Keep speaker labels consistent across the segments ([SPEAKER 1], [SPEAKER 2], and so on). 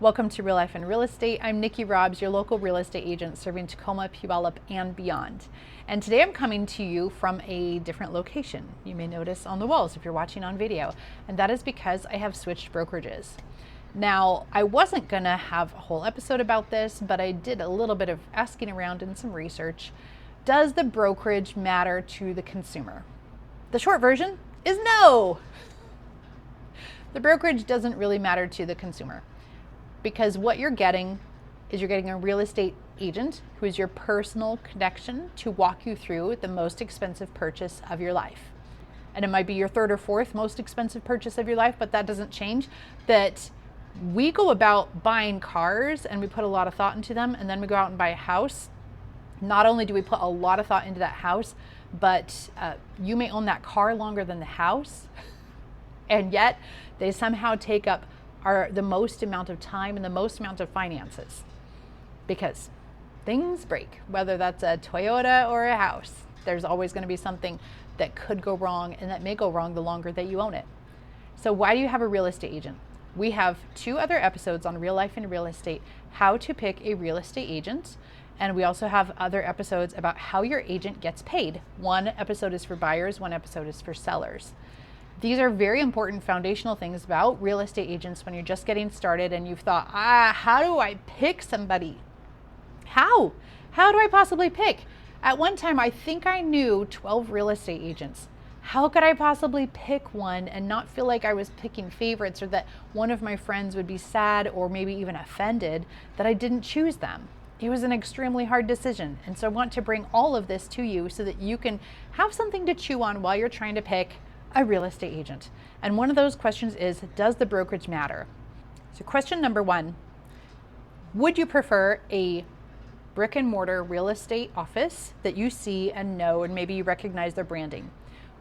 [SPEAKER 1] Welcome to Real Life and Real Estate. I'm Nikki Robbs, your local real estate agent serving Tacoma, Puyallup, and beyond. And today I'm coming to you from a different location. You may notice on the walls if you're watching on video, and that is because I have switched brokerages. Now, I wasn't gonna have a whole episode about this, but I did a little bit of asking around and some research. Does the brokerage matter to the consumer? The short version is no. The brokerage doesn't really matter to the consumer, because what you're getting is you're getting a real estate agent who is your personal connection to walk you through the most expensive purchase of your life. And it might be your third or fourth most expensive purchase of your life, but that doesn't change. That we go about buying cars and we put a lot of thought into them, and then we go out and buy a house. Not only do we put a lot of thought into that house, but you may own that car longer than the house, and yet they somehow take up the most amount of time and the most amount of finances, because things break, whether that's a Toyota or a house. There's always going to be something that could go wrong, and that may go wrong the longer that you own it. So why do you have a real estate agent? We have 2 other episodes on Real Life and Real Estate, how to pick a real estate agent. And we also have other episodes about how your agent gets paid. 1 episode is for buyers, 1 episode is for sellers. These are very important foundational things about real estate agents when you're just getting started and you've thought, how do I pick somebody? How do I possibly pick? At one time, I think I knew 12 real estate agents. How could I possibly pick one and not feel like I was picking favorites, or that one of my friends would be sad or maybe even offended that I didn't choose them? It was an extremely hard decision. And so I want to bring all of this to you so that you can have something to chew on while you're trying to pick a real estate agent. And one of those questions is, does the brokerage matter? So question number 1, would you prefer a brick and mortar real estate office that you see and know and maybe you recognize their branding?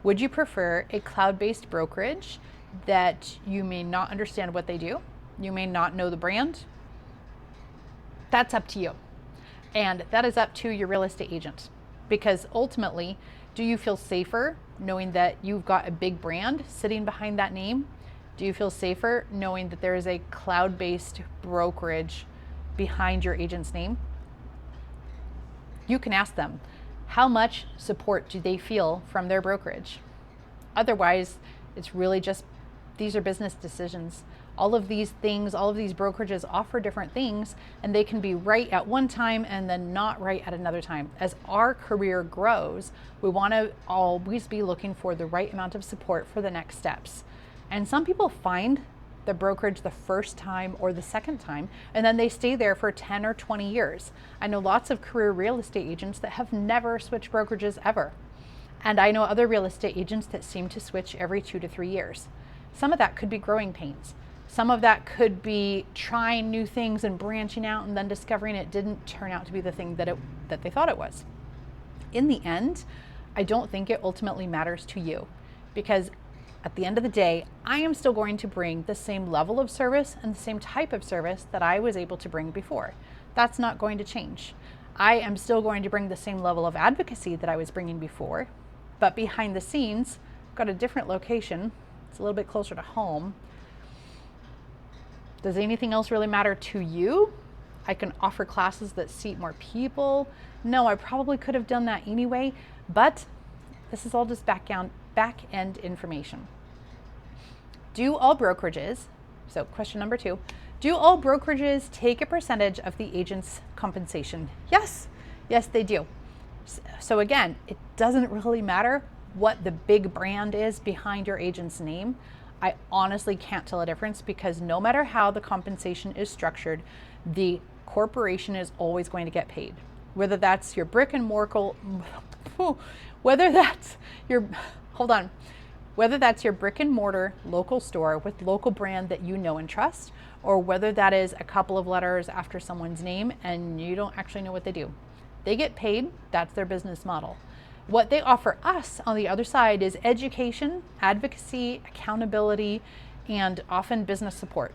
[SPEAKER 1] Would you prefer a cloud-based brokerage that you may not understand what they do? You may not know the brand? That's up to you. And that is up to your real estate agent, because ultimately, do you feel safer knowing that you've got a big brand sitting behind that name? Do you feel safer knowing that there is a cloud-based brokerage behind your agent's name? You can ask them, how much support do they feel from their brokerage? Otherwise, it's really just, these are business decisions. All of these things, all of these brokerages offer different things, and they can be right at one time and then not right at another time. As our career grows, we want to always be looking for the right amount of support for the next steps. And some people find the brokerage the first time or the second time, and then they stay there for 10 or 20 years. I know lots of career real estate agents that have never switched brokerages ever. And I know other real estate agents that seem to switch every 2 to 3 years. Some of that could be growing pains. Some of that could be trying new things and branching out and then discovering it didn't turn out to be the thing that they thought it was. In the end, I don't think it ultimately matters to you, because at the end of the day, I am still going to bring the same level of service and the same type of service that I was able to bring before. That's not going to change. I am still going to bring the same level of advocacy that I was bringing before, but behind the scenes, I've got a different location. It's a little bit closer to home. Does anything else really matter to you? I can offer classes that seat more people. No, I probably could have done that anyway, but this is all just back-end information. Do all brokerages, so question number 2, do all brokerages take a percentage of the agent's compensation? Yes, they do. So again, it doesn't really matter what the big brand is behind your agent's name. I honestly can't tell a difference, because no matter how the compensation is structured, the corporation is always going to get paid. Whether that's your brick and mortar, whether that's your brick and mortar local store with local brand that you know and trust, or whether that is a couple of letters after someone's name and you don't actually know what they do. They get paid, that's their business model. What they offer us on the other side is education, advocacy, accountability, and often business support.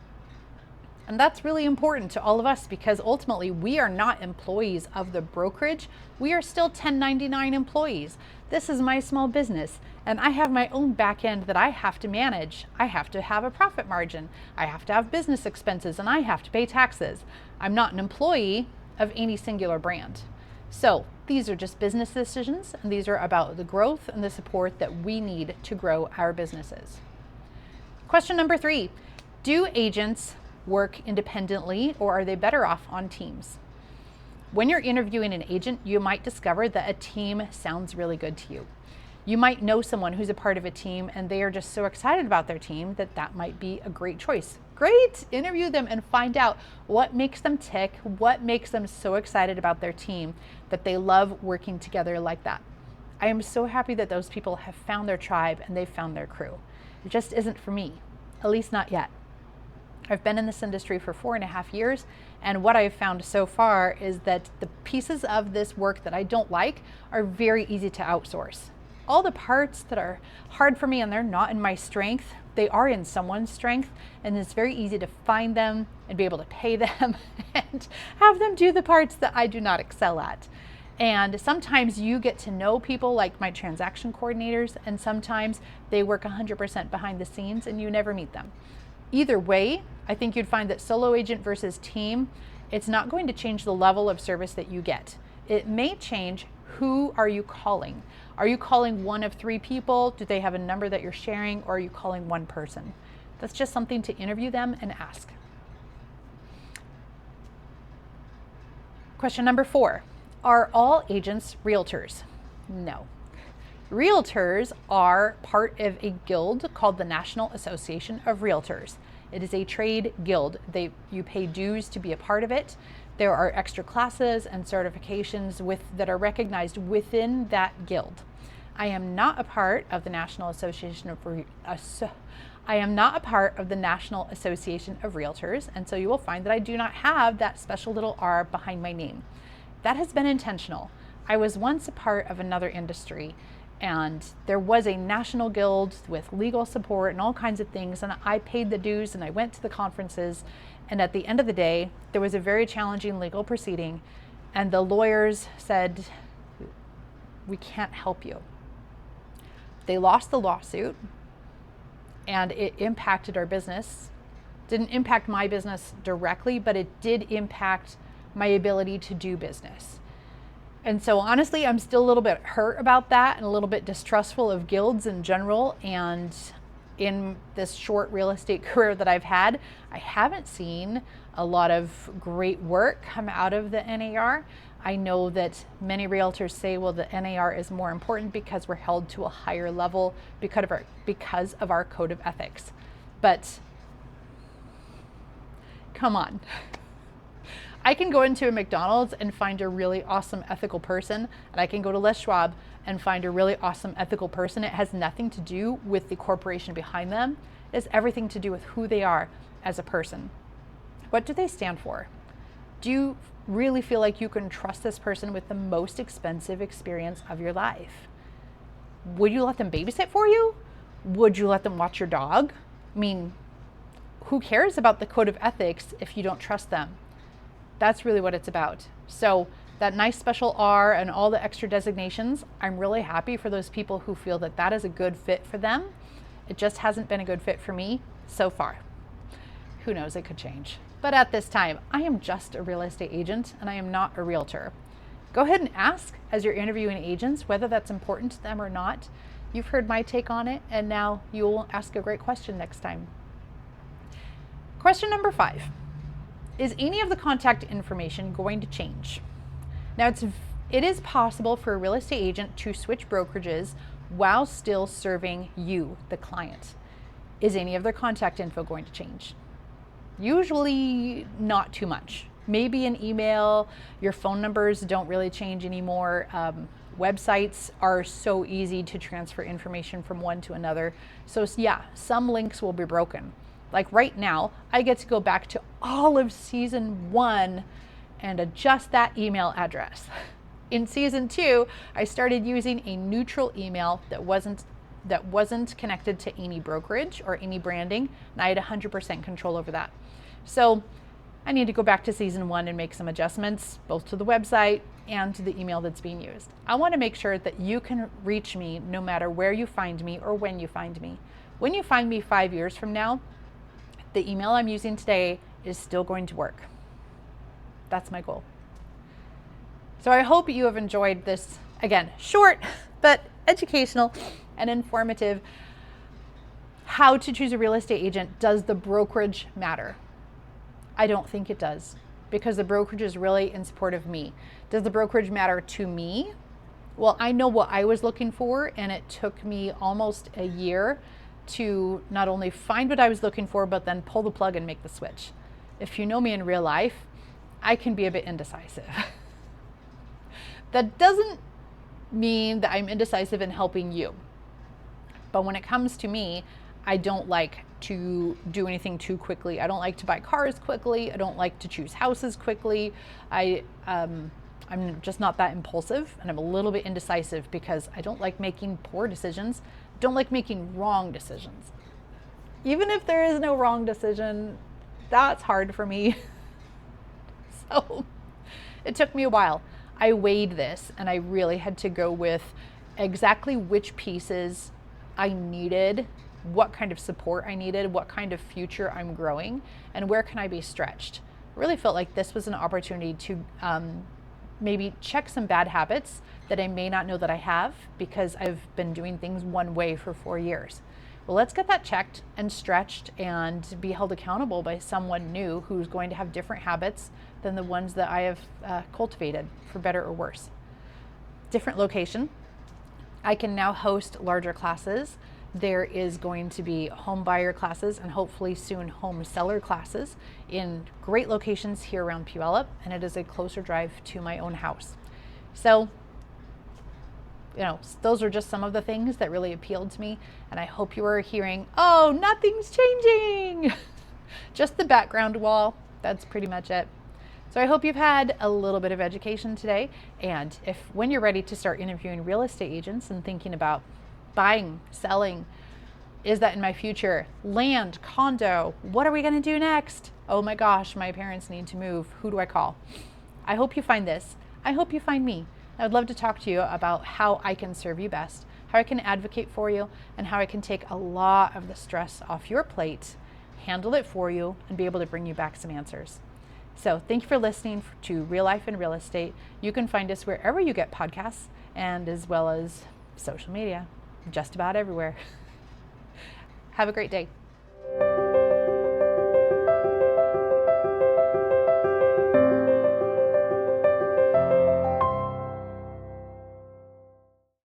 [SPEAKER 1] And that's really important to all of us because ultimately we are not employees of the brokerage. We are still 1099 employees. This is my small business and I have my own back end that I have to manage. I have to have a profit margin. I have to have business expenses and I have to pay taxes. I'm not an employee of any singular brand. So these are just business decisions, and these are about the growth and the support that we need to grow our businesses. Question number 3, do agents work independently or are they better off on teams? When you're interviewing an agent, you might discover that a team sounds really good to you. You might know someone who's a part of a team and they are just so excited about their team that that might be a great choice. Great, interview them and find out what makes them tick, what makes them so excited about their team that they love working together like that. I am so happy that those people have found their tribe and they've found their crew. It just isn't for me, at least not yet. I've been in this industry for 4.5 years, and what I've found so far is that the pieces of this work that I don't like are very easy to outsource. All the parts that are hard for me and they're not in my strength, they are in someone's strength, and it's very easy to find them and be able to pay them and have them do the parts that I do not excel at. And sometimes you get to know people like my transaction coordinators, and sometimes they work 100% behind the scenes and you never meet them. Either way, I think you'd find that solo agent versus team, it's not going to change the level of service that you get. It may change who are you calling. Are you calling one of 3 people? Do they have a number that you're sharing, or are you calling one person? That's just something to interview them and ask. Question number 4, are all agents realtors? No. Realtors are part of a guild called the National Association of Realtors. It is a trade guild. You pay dues to be a part of it. There are extra classes and certifications that are recognized within that guild. I am not a part of the National Association of Realtors, and so you will find that I do not have that special little R behind my name. That has been intentional. I was once a part of another industry, and there was a national guild with legal support and all kinds of things, and I paid the dues and I went to the conferences, and at the end of the day there was a very challenging legal proceeding and the lawyers said, we can't help you. They lost the lawsuit and it impacted our business. Didn't impact my business directly, but it did impact my ability to do business. And so honestly, I'm still a little bit hurt about that and a little bit distrustful of guilds in general. And in this short real estate career that I've had, I haven't seen a lot of great work come out of the NAR. I know that many realtors say, well, the NAR is more important because we're held to a higher level because of our code of ethics. But come on. I can go into a McDonald's and find a really awesome ethical person, and I can go to Les Schwab and find a really awesome ethical person. It has nothing to do with the corporation behind them. It has everything to do with who they are as a person. What do they stand for? Do you really feel like you can trust this person with the most expensive experience of your life? Would you let them babysit for you? Would you let them watch your dog? I mean, who cares about the code of ethics if you don't trust them? That's really what it's about. So that nice special R and all the extra designations, I'm really happy for those people who feel that that is a good fit for them. It just hasn't been a good fit for me so far. Who knows, it could change. But at this time, I am just a real estate agent and I am not a realtor. Go ahead and ask as you're interviewing agents whether that's important to them or not. You've heard my take on it, and now you'll ask a great question next time. Question number 5. Is any of the contact information going to change? Now, it is possible for a real estate agent to switch brokerages while still serving you, the client. Is any of their contact info going to change? Usually not too much. Maybe an email, your phone numbers don't really change anymore. Websites are so easy to transfer information from one to another. So yeah, some links will be broken. Like right now, I get to go back to all of season 1 and adjust that email address. In season 2, I started using a neutral email that wasn't connected to any brokerage or any branding, and I had 100% control over that. So I need to go back to season 1 and make some adjustments, both to the website and to the email that's being used. I want to make sure that you can reach me no matter where you find me or when you find me. When you find me 5 years from now, the email I'm using today is still going to work. That's my goal. So I hope you have enjoyed this, again, short but educational and informative how to choose a real estate agent. Does the brokerage matter? I don't think it does, because the brokerage is really in support of me. Does the brokerage matter to me? Well, I know what I was looking for, and it took me almost a year to not only find what I was looking for, but then pull the plug and make the switch. If you know me in real life, I can be a bit indecisive. That doesn't mean that I'm indecisive in helping you. But when it comes to me, I don't like to do anything too quickly. I don't like to buy cars quickly. I don't like to choose houses quickly. I'm just not that impulsive, and I'm a little bit indecisive because I don't like making poor decisions. Don't like making wrong decisions. Even if there is no wrong decision, that's hard for me. So it took me a while. I weighed this, and I really had to go with exactly which pieces I needed, what kind of support I needed, what kind of future I'm growing, and where can I be stretched. I really felt like this was an opportunity to maybe check some bad habits that I may not know that I have because I've been doing things one way for 4 years. Well, let's get that checked and stretched and be held accountable by someone new who's going to have different habits than the ones that I have cultivated, for better or worse. Different location. I can now host larger classes. There is going to be home buyer classes and hopefully soon home seller classes in great locations here around Puyallup, and it is a closer drive to my own house. So, those are just some of the things that really appealed to me, and I hope you are hearing, oh, nothing's changing. Just the background wall. That's pretty much it. So I hope you've had a little bit of education today, and when you're ready to start interviewing real estate agents and thinking about buying, selling, is that in my future? Land, condo, what are we going to do next? Oh my gosh, my parents need to move. Who do I call? I hope you find this. I hope you find me. I would love to talk to you about how I can serve you best, how I can advocate for you, and how I can take a lot of the stress off your plate, handle it for you, and be able to bring you back some answers. So thank you for listening to Real Life and Real Estate. You can find us wherever you get podcasts, and as well as social media, just about everywhere. Have a great day.